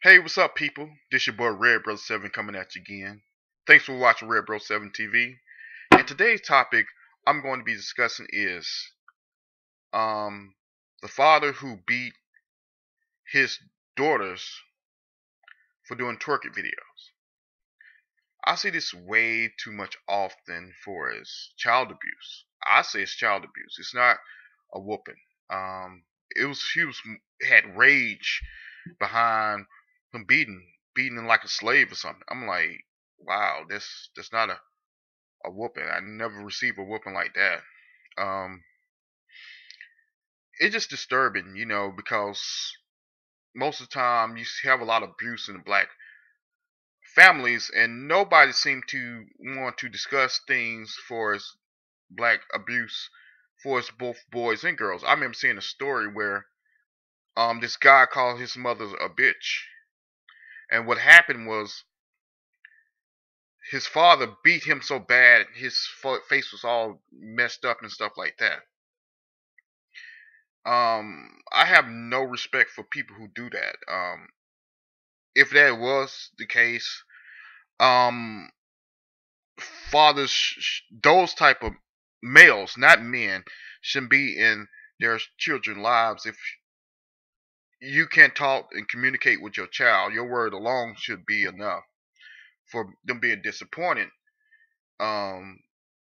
Hey, what's up, people? This your boy Red Bro 7 coming at you again. Thanks for watching Red Bro 7 TV. And today's topic I'm going to be discussing is um the father who beat his daughters for doing twerking videos. I see this way too much often for as child abuse. I say it's child abuse. It's not a whooping. It was he was had rage behind him beating him like a slave or something. I'm like, wow, that's not a whooping. I never received a whooping like that. Um, it's just disturbing, because most of the time you have a lot of abuse in the black families, and nobody seemed to want to discuss things for as black abuse for as both boys and girls. I remember seeing a story where this guy called his mother a bitch, and what happened was his father beat him so bad his face was all messed up and stuff like that. I have no respect for people who do that. If that was the case, um, fathers, those type of males, not men, shouldn't be in their children's lives. If you can't talk and communicate with your child, your word alone should be enough for them being disappointed um,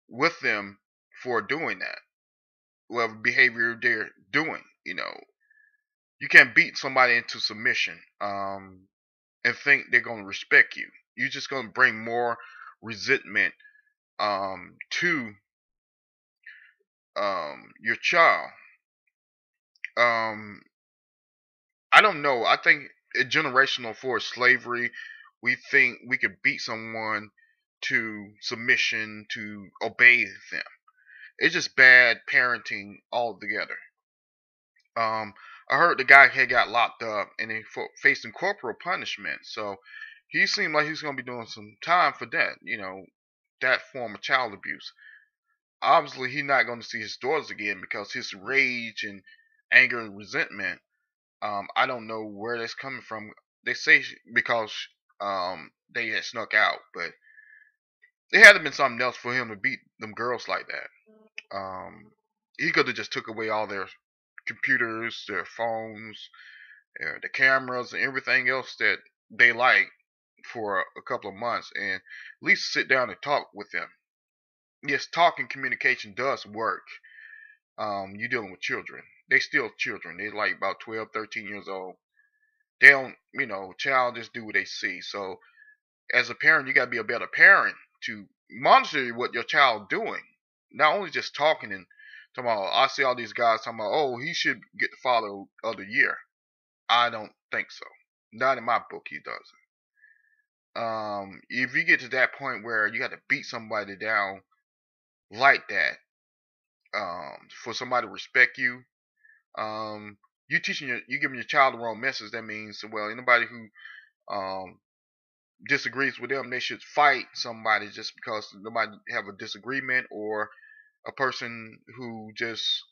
with them for doing that. Whatever behavior they're doing, you can't beat somebody into submission and think they're going to respect you. You're just going to bring more resentment to your child. Um, I don't know. I think generational for slavery, we think we could beat someone to submission, to obey them. It's just bad parenting altogether. I heard the guy had got locked up and he facing corporal punishment. So he seemed like he's going to be doing some time for that. That form of child abuse. Obviously, he's not going to see his daughters again because his rage and anger and resentment. I don't know where that's coming from. They say because they had snuck out, but it had to been something else for him to beat them girls like that. He could have just took away all their computers, their phones, the cameras, and everything else that they like for a couple of months, and at least sit down and talk with them. Yes, talking communication does work. You're dealing with children. They still children. They're like about 12, 13 years old. They don't, child just do what they see. So as a parent, you got to be a better parent to monitor what your child doing. Not only just talking and talking about, I see all these guys talking about, oh, he should get the father of the year. I don't think so. Not in my book, he doesn't. If you get to that point where you got to beat somebody down like that, for somebody to respect you, you giving your child the wrong message. That means, well, anybody who disagrees with them, they should fight somebody just because nobody have a disagreement, or a person who just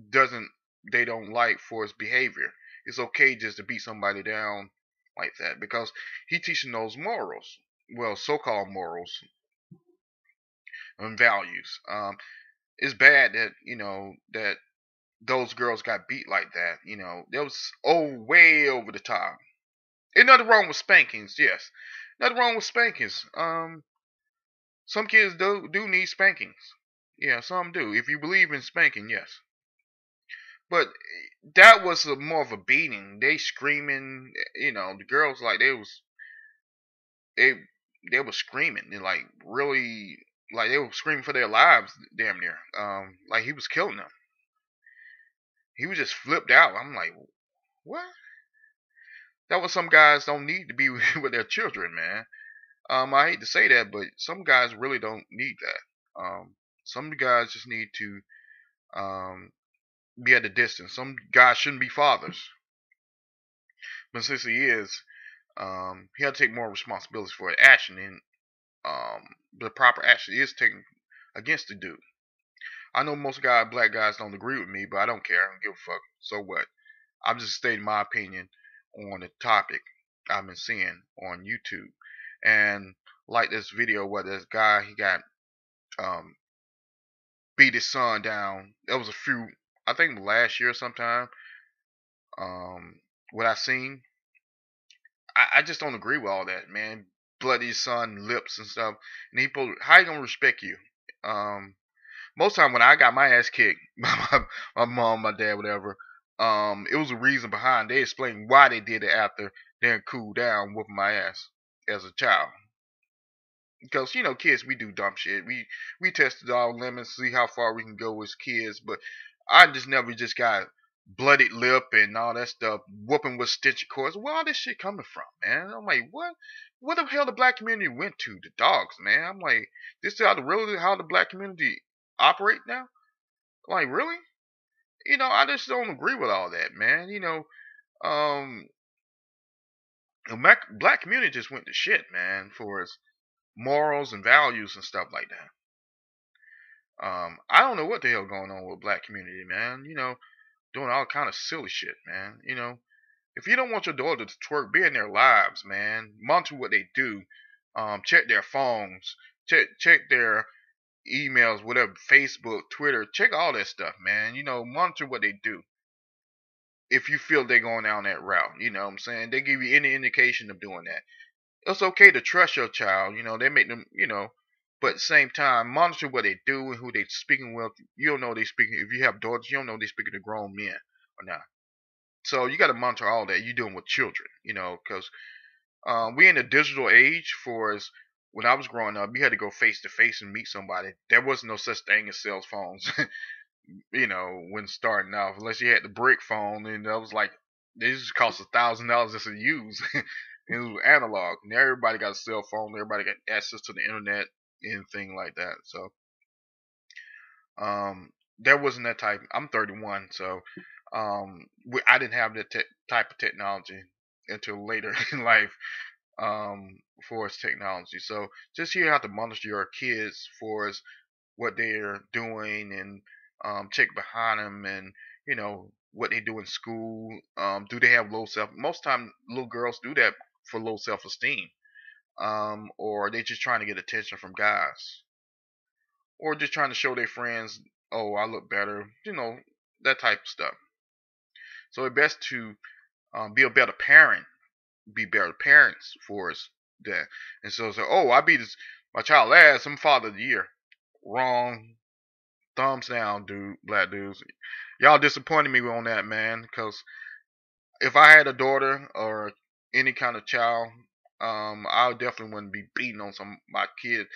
doesn't they don't like for his behavior. It's okay just to beat somebody down like that because he teaching those morals, well, so-called morals and values. It's bad that that those girls got beat like that. That was way over the top. Ain't nothing wrong with spankings, yes. Nothing wrong with spankings. Some kids do need spankings. Yeah, some do. If you believe in spanking, yes. But that was more of a beating. They screaming, the girls like they they were screaming. They like really like they were screaming for their lives, damn near. Like he was killing them. He was just flipped out. I'm like, what? That was some guys don't need to be with their children, man. I hate to say that, but some guys really don't need that. Some guys just need to um, be at a distance. Some guys shouldn't be fathers, but since he is, he had to take more responsibility for his action, and the proper action is taken against the dude. I know most black guys don't agree with me, but I don't care. I don't give a fuck. So what? I'm just stating my opinion on the topic. I've been seeing on YouTube. And like this video where this guy, he got um beat his son down. That was a few, I think last year sometime. What I seen, I just don't agree with all that, man. Bloody his son lips and stuff. And how you gonna respect you? Um, Most time when I got my ass kicked by my mom, my dad, whatever, it was a reason behind. They explained why they did it after then cool down whooping my ass as a child. Because kids, we do dumb shit. We tested our limits, see how far we can go as kids. But I just never just got bloodied lip and all that stuff, whooping with stitch cords. Where all this shit coming from, man? I'm like, what? What the hell the black community went to? The dogs, man. I'm like, this is how the black community operate now? Like, really? I just don't agree with all that, man. Um, the black community just went to shit, man, for its morals and values and stuff like that. I don't know what the hell going on with black community, man. Doing all kind of silly shit, man. If you don't want your daughter to twerk, be in their lives, man. Monitor what they do. Check their phones. Check their emails, whatever, Facebook, Twitter. Check all that stuff, man. Monitor what they do. If you feel they're going down that route, you know what I'm saying? They give you any indication of doing that. It's okay to trust your child. They make them, but at the same time, monitor what they do and who they speaking with. You don't know they speaking. If you have daughters, you don't know they speaking to grown men or not. So you got to monitor all that. You doing with children, because we in a digital age. For as when I was growing up, you had to go face to face and meet somebody. There was no such thing as cell phones. When starting off, unless you had the brick phone, and that was like this just cost $1,000 just to use. It was analog. Now everybody got a cell phone. Everybody got access to the internet, anything like that. So, there wasn't that type. I'm 31, so I didn't have that type of technology until later in life. For its technology, so just you have to monitor your kids for what they're doing and check behind them and what they do in school. Do they have low self? Most time, little girls do that for low self-esteem, or they just trying to get attention from guys, or just trying to show their friends, oh, I look better, that type of stuff. So it's best to be a better parent, be better parents for us that. And so say, oh, I beat my child last, I'm father of the year. Wrong. Thumbs down, dude, black dudes. Y'all disappointed me on that, man. Because if I had a daughter or any kind of child, I definitely wouldn't be beating on my kid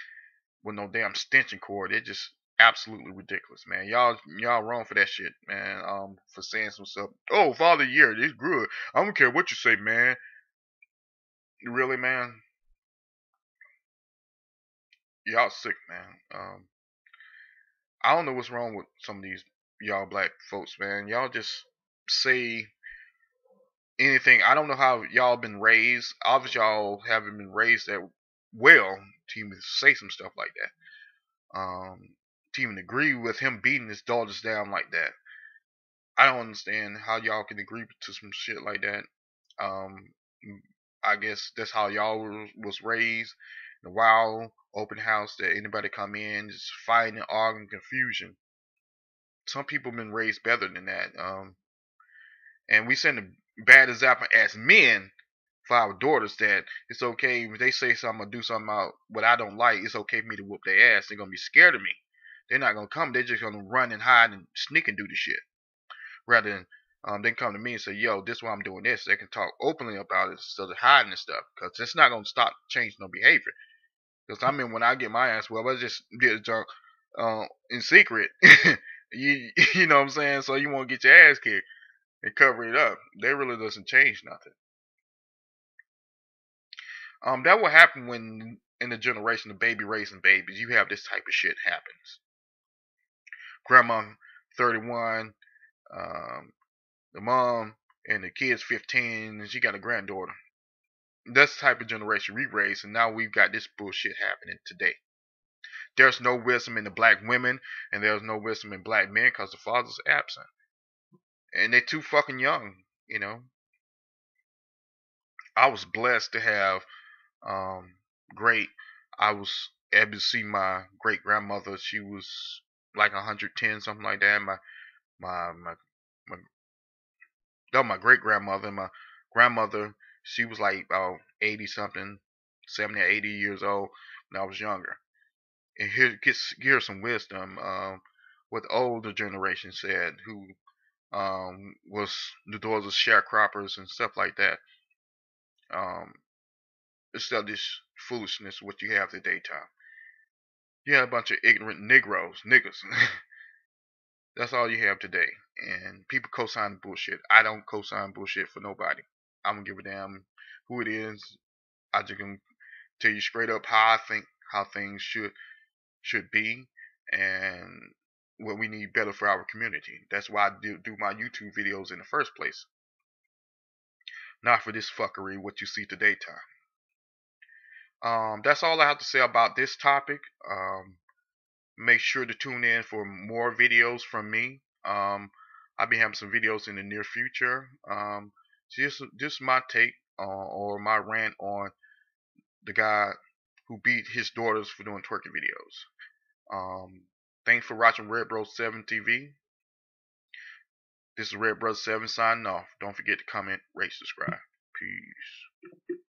with no damn extension cord. It's just absolutely ridiculous, man. Y'all wrong for that shit, man. For saying some stuff. Oh, father of the year, it's good. I don't care what you say, man. Really, man. Y'all sick, man. I don't know what's wrong with some of these y'all black folks, man. Y'all just say anything. I don't know how y'all been raised. Obviously, y'all haven't been raised that well to even say some stuff like that. To even agree with him beating his daughters down like that. I don't understand how y'all can agree to some shit like that. Um, I guess that's how y'all was raised. The wild open house that anybody come in just fighting, arguing, confusion. Some people been raised better than that. And we send a bad example as men for our daughters that it's okay if they say something or do something about what I don't like. It's okay for me to whoop their ass. They're gonna be scared of me. They're not gonna come. They're just gonna run and hide and sneak and do the shit. Rather than they come to me and say, "Yo, this is why I'm doing this." They can talk openly about it instead of hiding and stuff. Because it's not gonna stop changing no behavior. Because I mean, when I get my ass, well, I just get drunk in secret. You know what I'm saying? So you won't get your ass kicked and cover it up. That really doesn't change nothing. That will happen when in the generation of baby raising babies, you have this type of shit happens. Grandma 31, um, the mom and the kid's 15, and she got a granddaughter. That's the type of generation we raised, and now we've got this bullshit happening today. There's no wisdom in the black women, and there's no wisdom in black men because the father's absent, and they're too fucking young. I was blessed to have um, great. I was able to see my great grandmother. She was like 110, something like that. My my my that was my great grandmother. My grandmother, she was like about 80 something, 70 or 80 years old when I was younger. And here's some wisdom. What the older generation said, who was the daughters of sharecroppers and stuff like that. Um, instead of this foolishness, what you have today, Tom. You have a bunch of ignorant Negroes, niggas. That's all you have today. And people co-sign bullshit. I don't co-sign bullshit for nobody. I don't give a damn who it is. I just can tell you straight up how I think how things should be and what we need better for our community. That's why I do my YouTube videos in the first place. Not for this fuckery what you see today, Tom. That's all I have to say about this topic. Make sure to tune in for more videos from me. I'll be having some videos in the near future. Just my take or my rant on the guy who beat his daughters for doing twerking videos. Thanks for watching Red Bro 7 TV. This is Red Bro 7 signing off. Don't forget to comment, rate, subscribe. Peace.